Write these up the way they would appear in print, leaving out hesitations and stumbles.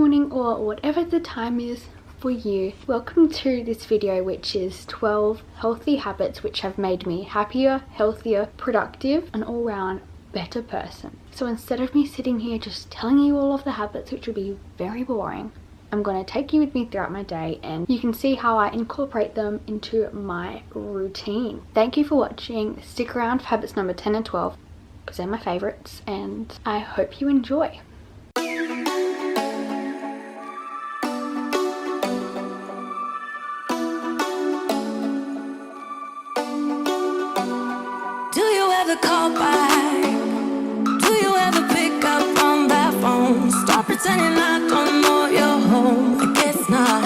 morning, or whatever the time is for you. Welcome to this video, which is 12 healthy habits which have made me happier, healthier, productive, and all round better person. So instead of me sitting here just telling you all of the habits, which would be very boring, I'm going to take you with me throughout my day and you can see how I incorporate them into my routine. Thank you for watching. Stick around for habits number 10 and 12 because they're my favorites, and I hope you enjoy. Do you ever call back? Do you ever pick up on that phone? Stop pretending I don't know you're home. I guess not.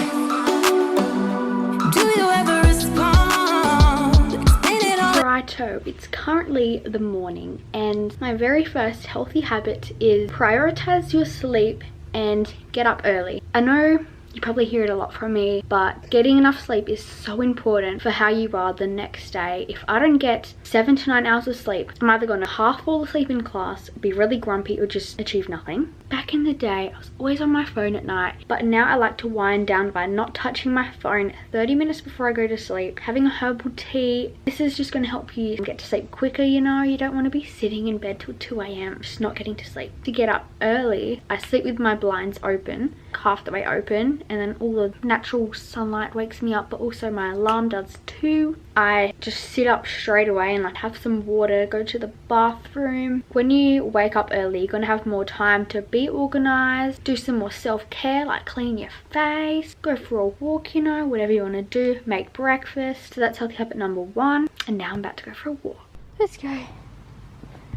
Do you ever respond? Explain it all. Righto, it's currently the morning and my very first healthy habit is prioritize your sleep and get up early. I know you probably hear it a lot from me, but getting enough sleep is so important for how you are the next day. If I don't get 7 to 9 hours of sleep, I'm either going to half fall asleep in class, be really grumpy, or just achieve nothing. Back in the day, I was always on my phone at night, but now I like to wind down by not touching my phone 30 minutes before I go to sleep, having a herbal tea. This is just going to help you get to sleep quicker, you know. You don't want to be sitting in bed till 2 a.m. just not getting to sleep. To get up early, I sleep with my blinds open, half the way open, and then all the natural sunlight wakes me up, but also my alarm does too. I just sit up straight away and like have some water, go to the bathroom. When you wake up early, you're gonna have more time to be organized, do some more self-care like clean your face, go for a walk, you know, whatever you want to do, make breakfast. So that's healthy habit number 1, and now I'm about to go for a walk. Let's go.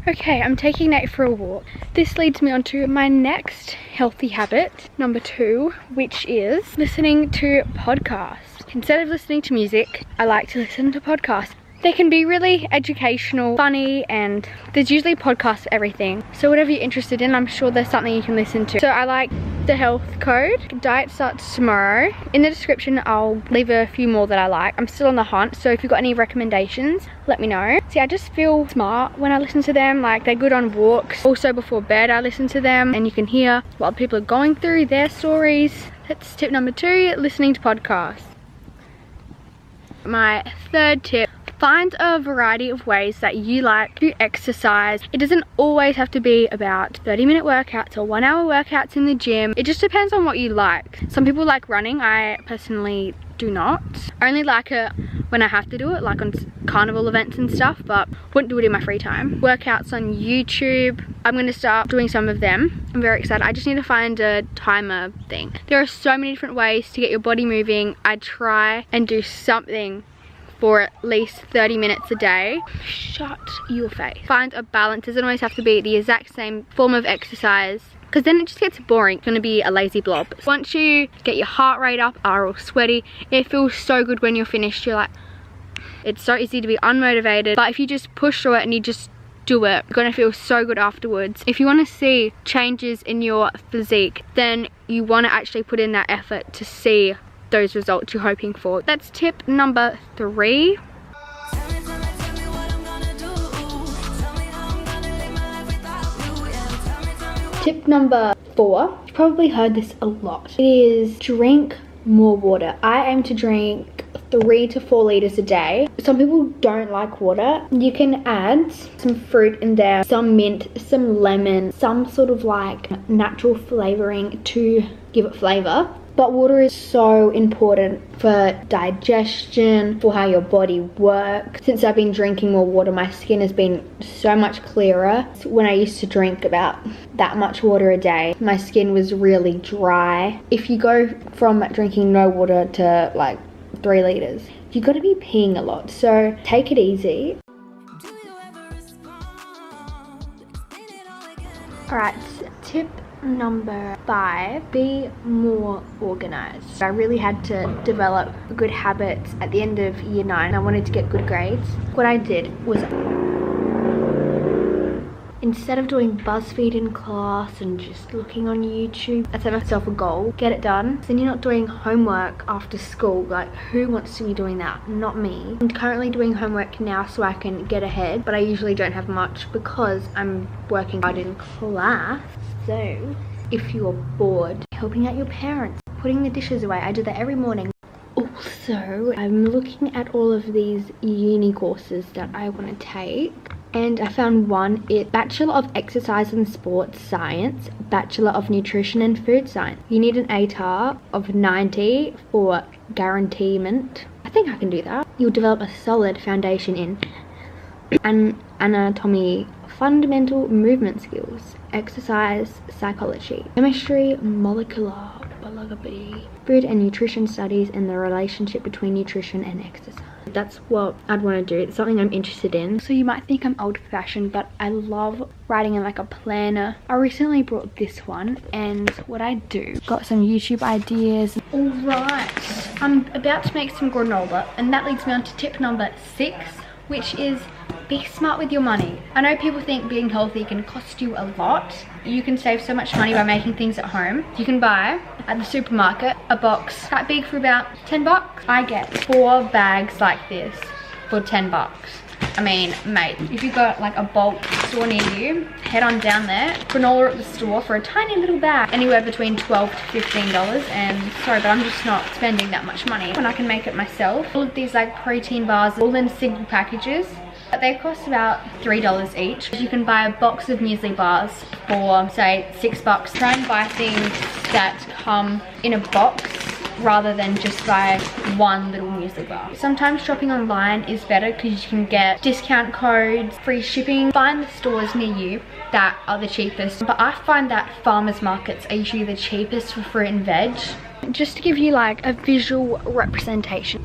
Okay, I'm taking Nate for a walk. This leads me on to my next healthy habit, number 2, which is listening to podcasts. Instead of listening to music, I like to listen to podcasts. They can be really educational, funny, and there's usually podcasts for everything. So whatever you're interested in, I'm sure there's something you can listen to. So I like The Health Code. Diet starts tomorrow. In the description, I'll leave a few more that I like. I'm still on the hunt, so if you've got any recommendations, let me know. See, I just feel smart when I listen to them. Like, they're good on walks. Also before bed, I listen to them, and you can hear what people are going through, their stories. That's tip number 2, listening to podcasts. My third tip, find a variety of ways that you like to exercise. It doesn't always have to be about 30-minute workouts or 1-hour workouts in the gym. It just depends on what you like. Some people like running. I personally do not. I only like it when I have to do it, like on carnival events and stuff, but wouldn't do it in my free time. Workouts on YouTube, I'm going to start doing some of them. I'm very excited. I just need to find a timer thing. There are so many different ways to get your body moving. I try and do something for at least 30 minutes a day. Shut your face. Find a balance. It doesn't always have to be the exact same form of exercise, because then it just gets boring. It's gonna be a lazy blob. Once you get your heart rate up, are all sweaty, it feels so good when you're finished. You're like, it's so easy to be unmotivated, but if you just push through it and you just do it, you're gonna feel so good afterwards. If you want to see changes in your physique, then you want to actually put in that effort to see those results you're hoping for. That's tip number 3. Tip number 4, you've probably heard this a lot. It is drink more water. I aim to drink 3 to 4 liters a day. Some people don't like water. You can add some fruit in there, some mint, some lemon, some sort of like natural flavoring to give it flavor. But water is so important for digestion, for how your body works. Since I've been drinking more water, my skin has been so much clearer. When I used to drink about that much water a day, my skin was really dry. If you go from drinking no water to like 3 liters, you've got to be peeing a lot. So take it easy. Alright, tip number 5, be more organized. I really had to develop good habits at the end of year 9. I wanted to get good grades. What I did was, instead of doing BuzzFeed in class and just looking on YouTube, I set myself a goal, get it done. So then you're not doing homework after school. Like, who wants to be doing that? Not me. I'm currently doing homework now so I can get ahead, but I usually don't have much because I'm working hard in class. So if you're bored, helping out your parents, putting the dishes away. I do that every morning. Also, I'm looking at all of these uni courses that I want to take, and I found one. It's Bachelor of Exercise and Sports Science, Bachelor of Nutrition and Food Science. You need an ATAR of 90 for guaranteement. I think I can do that. You'll develop a solid foundation in anatomy, fundamental movement skills, exercise psychology, chemistry, molecular biology, food and nutrition studies, and the relationship between nutrition and exercise. That's what I'd want to do. It's something I'm interested in. So you might think I'm old-fashioned, but I love writing in like a planner. I recently brought this one, and what I do, got some YouTube ideas. All right, I'm about to make some granola, and that leads me on to tip number 6, which is be smart with your money. I know people think being healthy can cost you a lot. You can save so much money by making things at home. You can buy at the supermarket a box that big for about 10 bucks. I get 4 bags like this for 10 bucks. I mean, mate, if you got like a bulk store near you, head on down there. Granola at the store for a tiny little bag, anywhere between $12 to $15. And sorry, but I'm just not spending that much money when I can make it myself. All of these like protein bars, all in single packages. They cost about $3 each. You can buy a box of muesli bars for say $6. Try and buy things that come in a box rather than just buy one little muesli bar. Sometimes shopping online is better because you can get discount codes, free shipping. Find the stores near you that are the cheapest. But I find that farmers markets are usually the cheapest for fruit and veg. Just to give you like a visual representation,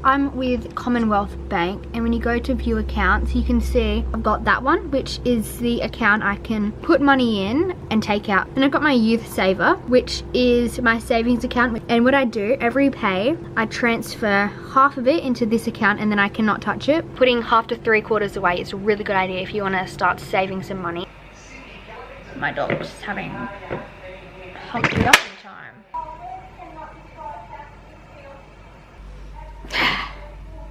I'm with Commonwealth Bank, and when you go to view accounts, you can see I've got that one, which is the account I can put money in and take out. And I've got my youth saver, which is my savings account. And what I do, every pay, I transfer half of it into this account, and then I cannot touch it. Putting half to 3/4 away is a really good idea if you want to start saving some money. My dog's having humpty time.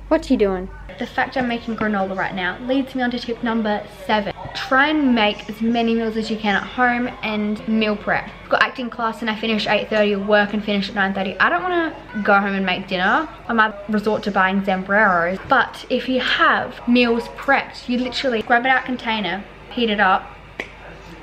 What are you doing? The fact I'm making granola right now leads me on to tip number 7. Try and make as many meals as you can at home and meal prep. I've got acting class and I finish 8:30, work and finish at 9:30. I don't want to go home and make dinner. I might resort to buying Zambreros. But if you have meals prepped, you literally grab it out container, heat it up,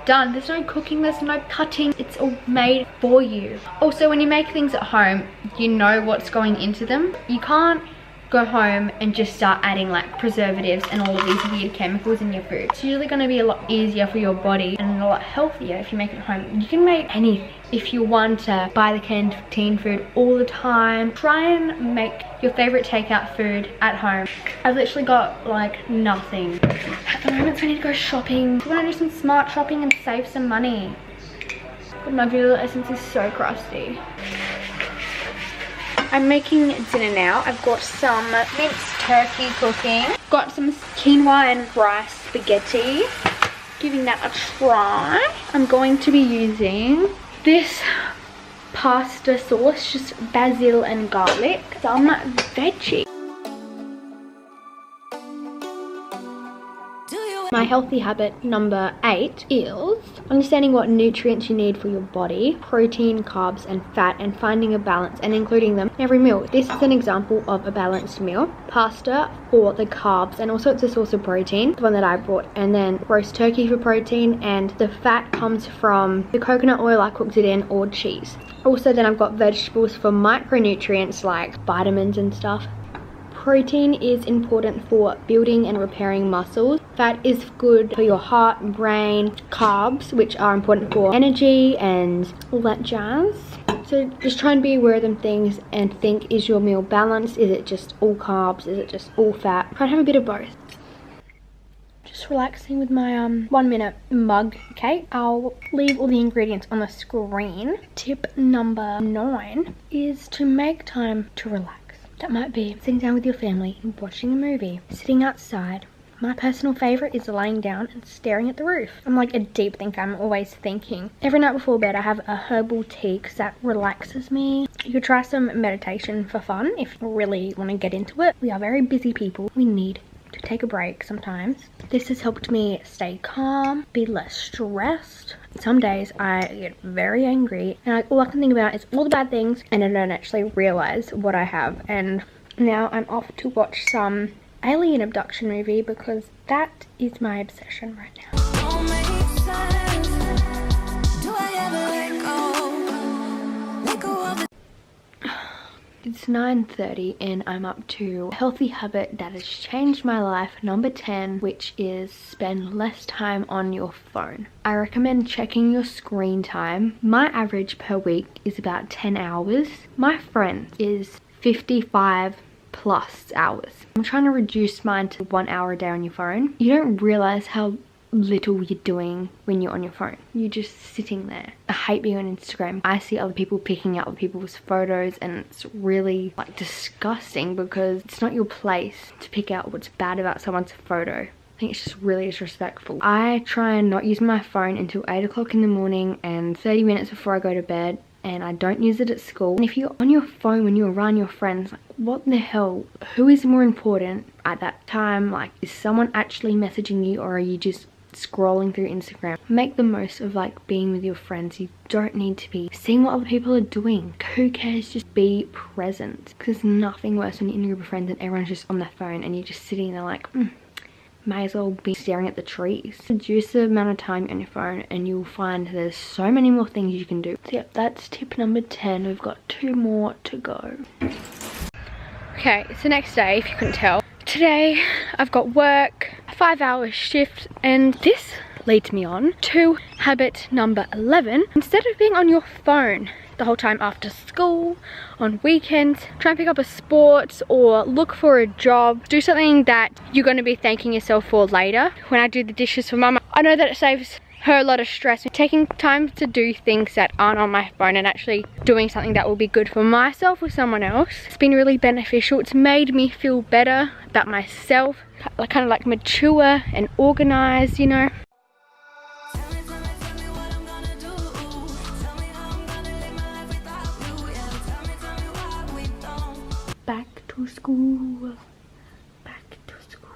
done. There's no cooking, there's no cutting, it's all made for you. Also, when you make things at home, you know what's going into them. You can't go home and just start adding like preservatives and all of these weird chemicals in your food. It's usually going to be a lot easier for your body and a lot healthier if you make it at home. You can make anything. If you want to buy the canteen food all the time, try and make your favorite takeout food at home. I've literally got like nothing at the moment, so I need to go shopping. I want to do some smart shopping and save some money. But my vanilla essence is so crusty. I'm making dinner now. I've got some minced turkey cooking. Got some quinoa and rice spaghetti. Giving that a try. I'm going to be using this pasta sauce, just basil and garlic. Some veggie. My healthy habit number 8 is understanding what nutrients you need for your body, protein, carbs and fat, and finding a balance and including them in every meal. This is an example of a balanced meal. Pasta for the carbs, and also it's a source of protein, the one that I brought, and then roast turkey for protein, and the fat comes from the coconut oil I cooked it in, or cheese. Also then I've got vegetables for micronutrients like vitamins and stuff. Protein is important for building and repairing muscles. Fat is good for your heart and brain. Carbs, which are important for energy and all that jazz. So just try and be aware of them things and think, is your meal balanced? Is it just all carbs? Is it just all fat? Try and have a bit of both. Just relaxing with my 1 minute mug. Okay, I'll leave all the ingredients on the screen. Tip number 9 is to make time to relax. That might be sitting down with your family and watching a movie, sitting outside. My personal favourite is lying down and staring at the roof. I'm like a deep thinker, I'm always thinking. Every night before bed I have a herbal tea because that relaxes me. You could try some meditation for fun if you really want to get into it. We are very busy people. We need to take a break sometimes. This has helped me stay calm, be less stressed. Some days I get very angry and all I can think about is all the bad things and I don't actually realize what I have. And now I'm off to watch some alien abduction movie because that is my obsession right now. It's 9:30 and I'm up to a healthy habit that has changed my life, number 10, which is spend less time on your phone. I recommend checking your screen time. My average per week is about 10 hours. My friend is 55 plus hours. I'm trying to reduce mine to 1 hour a day on your phone. You don't realize how little you're doing when you're on your phone. You're just sitting there. I hate being on Instagram. I see other people picking up other people's photos and it's really like disgusting because it's not your place to pick out what's bad about someone's photo. I think it's just really disrespectful. I try and not use my phone until 8 o'clock in the morning and 30 minutes before I go to bed, and I don't use it at school. And if you're on your phone when you're around your friends, like what the hell? Who is more important at that time? Like, is someone actually messaging you or are you just scrolling through Instagram? Make the most of like being with your friends. You don't need to be seeing what other people are doing. Who cares? Just be present, because there's nothing worse when you're in a group of friends and everyone's just on their phone and you're just sitting there like may as well be staring at the trees. Reduce the amount of time on your phone and you'll find there's so many more things you can do. So yeah, that's tip number 10. We've got 2 more to go. Okay, it's the next day if you couldn't tell. Today I've got work, a 5-hour shift, and this leads me on to habit number 11. Instead of being on your phone the whole time after school, on weekends, try and pick up a sport or look for a job. Do something that you're going to be thanking yourself for later. When I do the dishes for mama, I know that it saves her a lot of stress. Taking time to do things that aren't on my phone and actually doing something that will be good for myself or someone else, it's been really beneficial. It's made me feel better about myself, kind of like mature and organized, you know. Back to school. Back to school.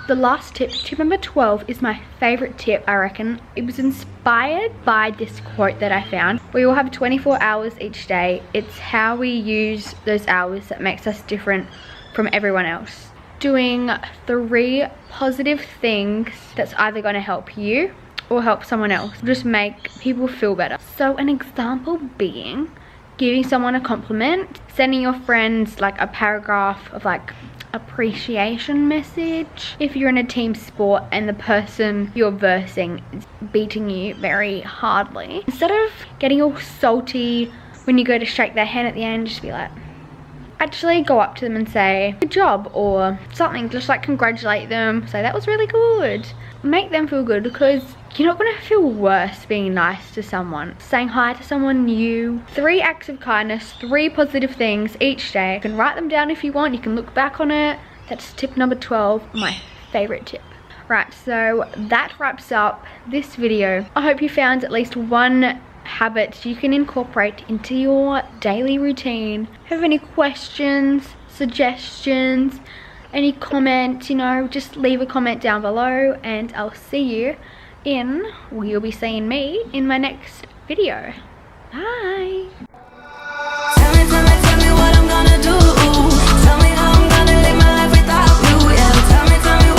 The last tip, tip number 12, is my favorite tip, I reckon. It was inspired by this quote that I found. We all have 24 hours each day. It's how we use those hours that makes us different from everyone else. Doing 3 positive things that's either going to help you or help someone else. Just make people feel better. So an example being giving someone a compliment, sending your friends like a paragraph of like appreciation message. If you're in a team sport and the person you're versing is beating you very hardly, instead of getting all salty when you go to shake their hand at the end, just be like, actually go up to them and say good job or something. Just like congratulate them, say that was really good. Make them feel good, because you're not going to feel worse being nice to someone. Saying hi to someone new. 3 acts of kindness, 3 positive things each day. You can write them down if you want. You can look back on it. That's tip number 12, my favorite tip. Right, so that wraps up this video. I hope you found at least one habit you can incorporate into your daily routine. If you have any questions, suggestions, any comments, you know, just leave a comment down below and I'll see you in, well, you'll be seeing me in my next video. Bye.